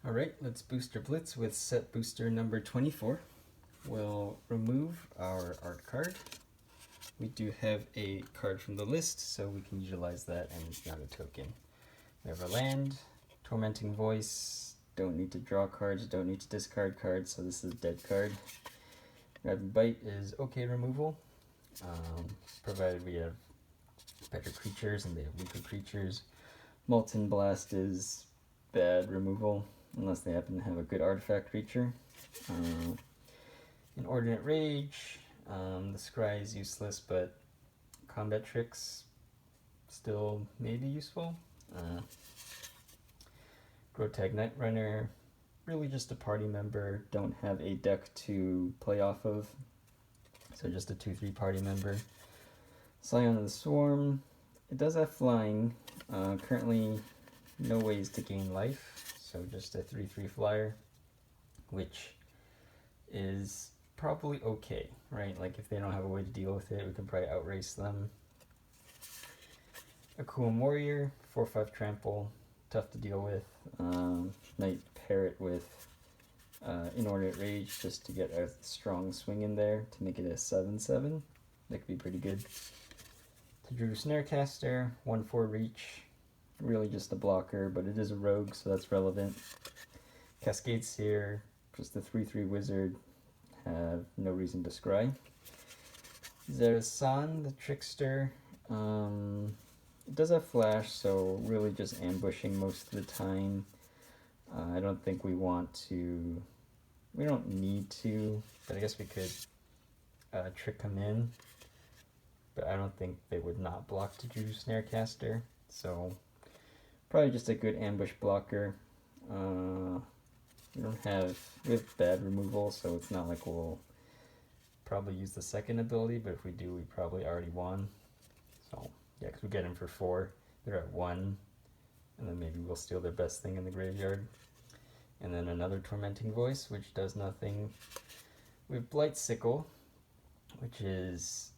Alright, let's booster Blitz with set booster number 24. We'll remove our art card. We do have a card from the list, so we can utilize that, and it's not a token. We have our land, Tormenting Voice, don't need to draw cards, don't need to discard cards, so this is a dead card. Rapid Bite is okay removal, provided we have better creatures and they have weaker creatures. Molten Blast is bad removal, unless they happen to have a good artifact creature. Inordinate Rage, the Scry is useless, but Combat Tricks still may be useful. Grotag Night Runner, really just a party member, don't have a deck to play off of, so just a 2/3 party member. Scion of the Swarm, it does have flying, currently no ways to gain life, so just a 3/3 flyer, which is probably okay, right? Like if they don't have a way to deal with it, we can probably outrace them. Akuum Warrior, 4/5 trample, tough to deal with. Might pair it with Inordinate Rage just to get a strong swing in there to make it a 7/7. That could be pretty good. Tadru Snarecaster, 1/4 reach, really just a blocker, but it is a rogue, so that's relevant. Cascade Seer, just a 3/3 wizard, have no reason to scry. Zerasan, the Trickster, it does have flash, so really just ambushing most of the time. I don't think we want to, we don't need to, but I guess we could trick them in. But I don't think they would not block to Tadru Snarecaster, so probably just a good ambush blocker. We have bad removal, so it's not like we'll probably use the second ability, but if we do, we probably already won. So yeah, because we get them for 4, they're at 1, and then maybe we'll steal their best thing in the graveyard. And then another Tormenting Voice, which does nothing. We have Blight Sickle, which is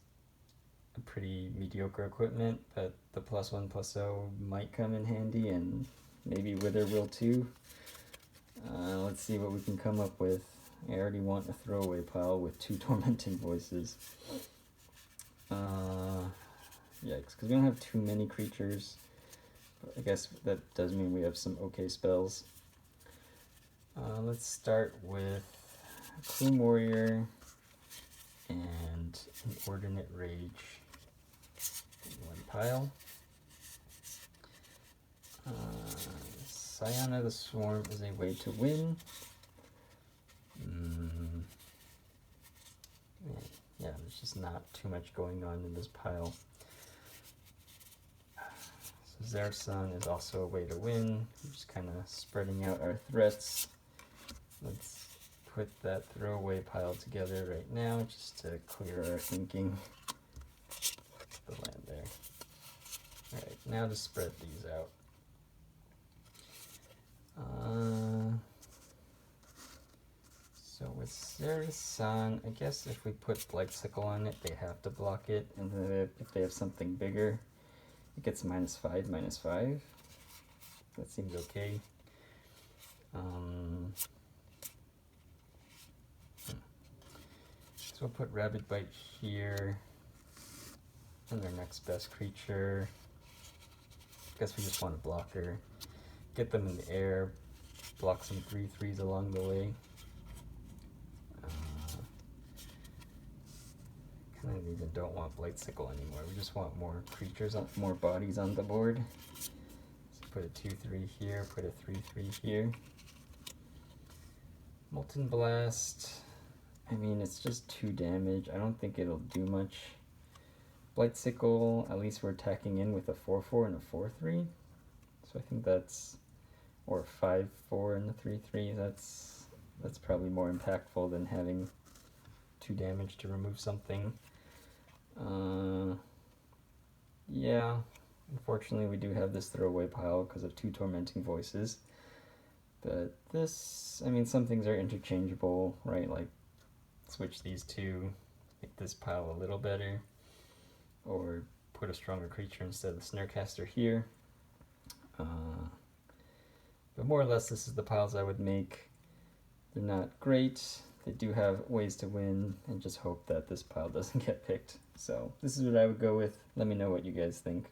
a pretty mediocre equipment, but the +1/+0 might come in handy, and maybe Wither will too. Let's see what we can come up with. I already want a throwaway pile with 2 Tormenting Voices. Yikes, because we don't have too many creatures. But I guess that does mean we have some okay spells. Let's start with Akuum Warrior and Inordinate Rage in one pile. Scion of the Swarm is a way to win. Yeah, there's just not too much going on in this pile. So Zerasan is also a way to win. We're just kind of spreading out our threats. Let's put that throwaway pile together right now just to clear our thinking. The land there. Alright, now to spread these out. So with Zerasan, I guess if we put Blight Sickle on it, they have to block it, and then if they have something bigger, it gets -5/-5. That seems okay. So we'll put Rapid Bite here, and their next best creature. I guess we just want a blocker. Get them in the air, block some 3/3s along the way. Kind of even don't want Blight Sickle anymore. We just want more creatures, more bodies on the board. So put a 2/3 here, put a 3/3 here. Molten Blast. I mean, it's just 2 damage. I don't think it'll do much. Blight Sickle, at least we're attacking in with a 4/4 and a 4/3. So I think that's, or 5/4 and a 3/3. That's probably more impactful than having 2 damage to remove something. Yeah, unfortunately we do have this throwaway pile because of 2 Tormenting Voices. But this, I mean, some things are interchangeable, right? Like switch these 2, make this pile a little better, or put a stronger creature instead of the Snarecaster here. But But more or less, this is the piles I would make. They're not great. They do have ways to win, and just hope that this pile doesn't get picked. So this is what I would go with. Let me know what you guys think.